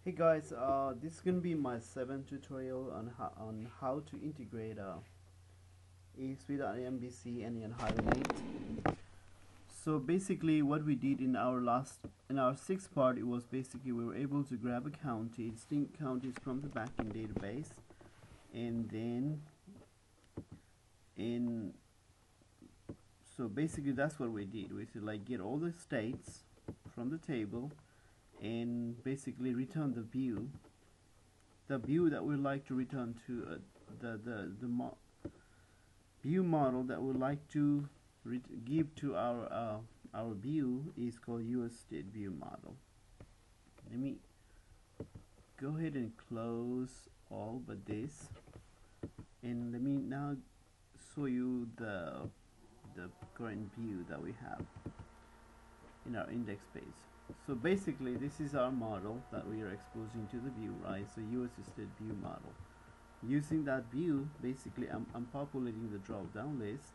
Hey guys, this is gonna be my 7th tutorial on how to integrate ASP with MVC and NHibernate. So basically, what we did in our sixth part, it was basically we were able to grab a county, distinct counties from the backend database, and then so basically that's what we did. We said like get all the states from the table and basically return the view that we like to return to the view model that we like to give to our view is called US state view model. Let me go ahead and close all but this, and let me now show you the current view that we have in our index page. So basically this is our model that we are exposing to the view, right? So US state view model. Using that view, basically I'm populating the drop down list.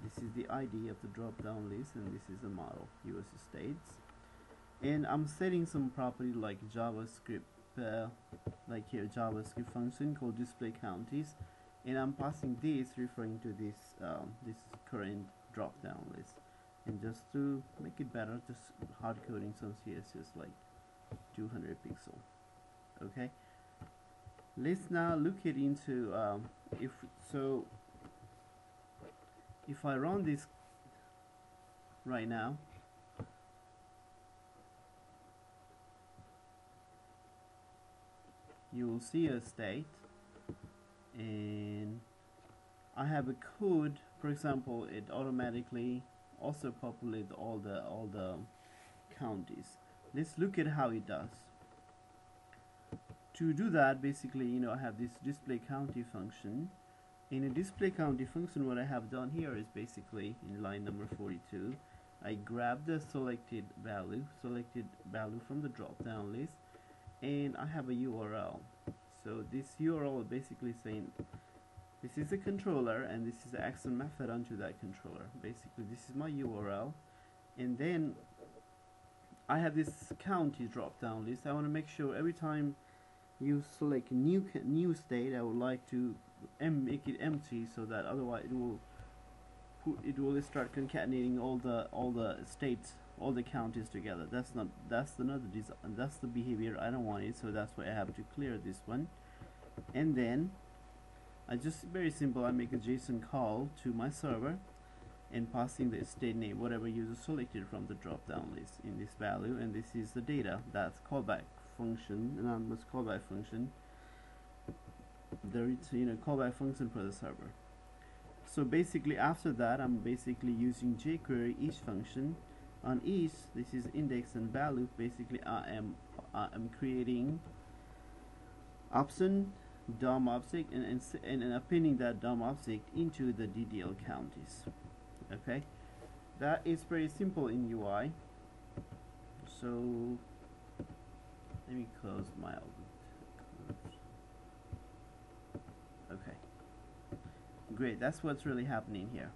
This is the ID of the drop down list, and this is the model US states, and I'm setting some property like JavaScript, like here JavaScript function called display counties, and I'm passing this referring to this this current drop down list. And just to make it better, just hard coding some CSS like 200 pixel. Okay, let's now look it into if I run this right now, you will see a state, and I have a code. For example, it automatically also populate all the counties. Let's look at how it does. To do that, basically, I have this display county function. In a display county function, what I have done here is basically in line number 42, I grab the selected value from the drop down list, and I have a URL. So this URL is basically saying this is a controller and this is the action method onto that controller. Basically this is my URL, and then I have this county drop down list. I want to make sure every time you select new state, I would like to make it empty, so that otherwise it will start concatenating all the states, all the counties together. That's the behavior I don't want it, so that's why I have to clear this one. And then I just very simple, I make a JSON call to my server and passing the state name, whatever user selected from the drop down list in this value, and this is the data. That's callback function, anonymous callback function. Callback function for the server. So basically after that, I'm basically using Jquery each function. On each, this is index and value. Basically I am creating option DOM object and appending that DOM object into the DDL counties. Okay, that is pretty simple in UI. So let me close my okay, great. That's what's really happening here.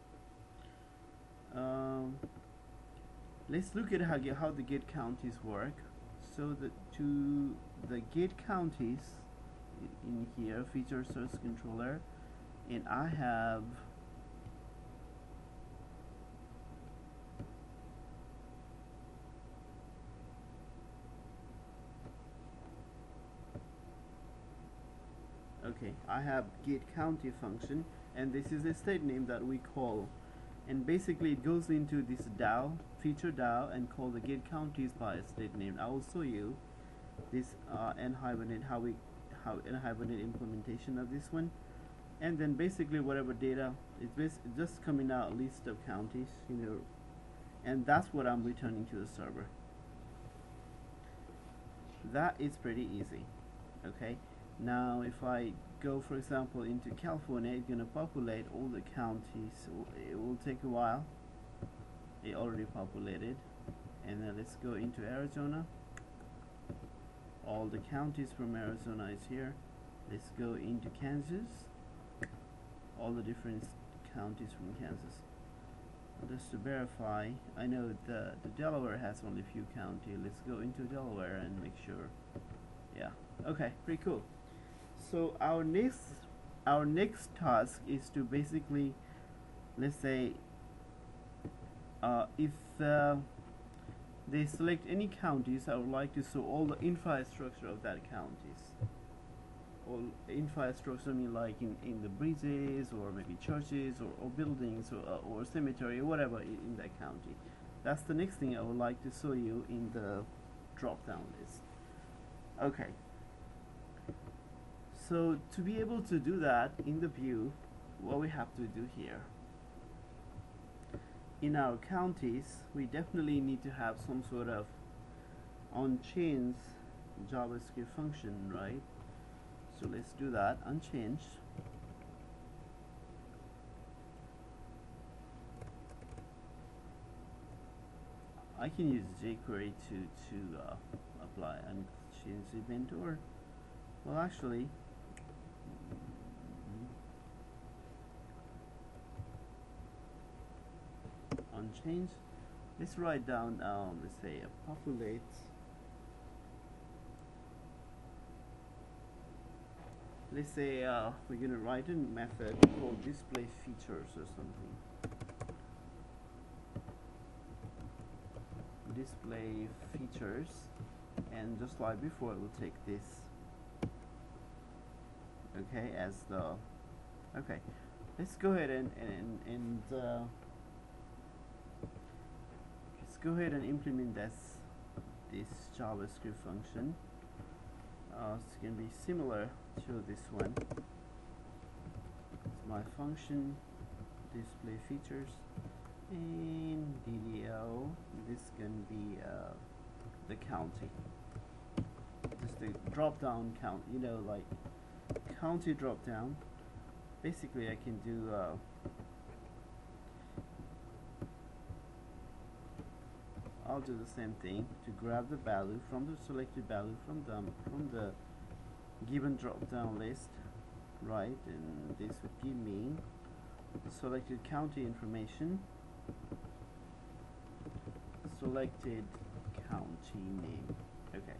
Let's look at how the get counties work. So the get counties in here, feature source controller, and I have get county function, and this is a state name that we call, and basically it goes into this DAO feature DAO and call the get counties by a state name. I will show you this NHibernate how NHibernate implementation of this one, and then basically whatever data it's just coming out list of counties, and that's what I'm returning to the server. That is pretty easy. Okay, now if I go for example into California, it's gonna populate all the counties. It will take a while. It already populated, and then let's go into Arizona. All the counties from Arizona is here. Let's go into Kansas. All the different counties from Kansas. Just to verify, I know the Delaware has only a few counties. Let's go into Delaware and make sure Yeah, okay, pretty cool. So our next task is to basically, let's say, if they select any counties, I would like to show all the infrastructure of that counties. All infrastructure, I mean, like in the bridges, or maybe churches, or buildings, or cemetery, or whatever in that county. That's the next thing I would like to show you in the drop down list. Okay, so to be able to do that in the view, what we have to do here, in our counties, we definitely need to have some sort of unchanged JavaScript function, right? So let's do that, unchanged. I can use Jquery to apply unchanged event, or, well, actually, unchanged. Let's write down, let's say, populate. Let's say we're gonna write a method called display features or something. Display features, and just like before, we'll take this, okay, as the, okay. Let's go ahead and let's go ahead and implement this JavaScript function. It's gonna be similar to this one. It's my function display features, and DDL. This is gonna be the county. Just the drop down count. You know, like county drop down. Basically, I can do. I'll do the same thing to grab the value from the selected value from the given drop down list, right? And this would give me selected county information, selected county name. Okay,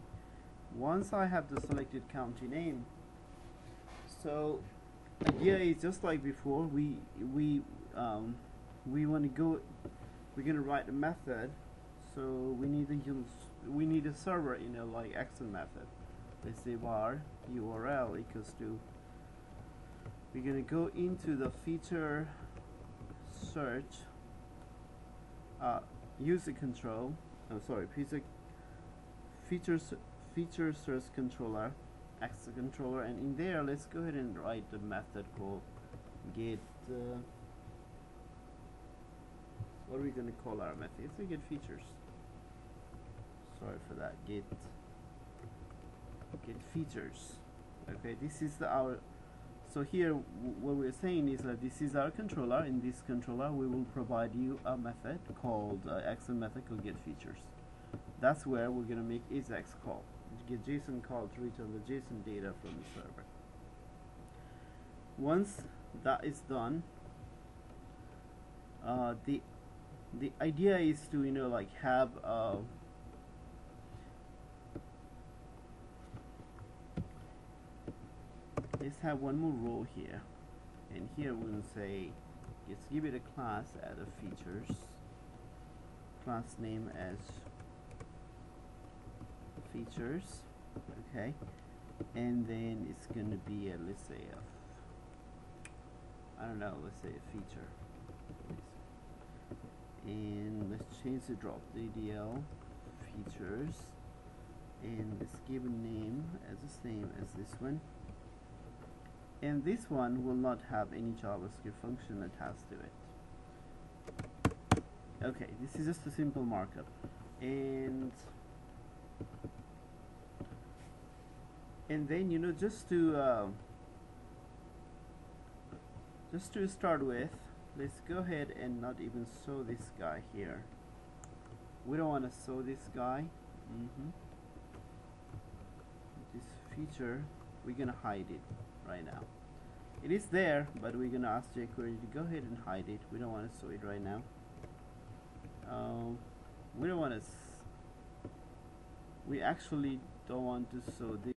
once I have the selected county name, so idea is just like before, we want to go, we're gonna write a method. So we need a server, you know, like action method. Let's say var URL equals to, we're gonna go into the feature search, user control, feature search controller, access controller, and in there let's go ahead and write the method called get, what are we gonna call our method? It's a get features. Sorry for that. Get features. Okay, this is our, so here what we're saying is that this is our controller. In this controller we will provide you a method called action method called get features. That's where we're gonna make AJAX call, get JSON call to return the JSON data from the server. Once that is done, the idea is to, you know, like have let's have one more row here, and here we'll say, let's give it a class, add a features, class name as features, okay, and then it's gonna be a, let's say I don't know, let's say a feature, and let's change the drop DDL features, and let's give a name as the same as this one. And this one will not have any JavaScript function attached to it. Okay, this is just a simple markup. And then, you know, just to start with, let's go ahead and not even show this guy here. We don't want to show this guy. This feature, we're gonna hide it right now. It is there, but we're gonna ask Jquery to go ahead and hide it. We don't want to show it right now. We don't want to. We actually don't want to show this.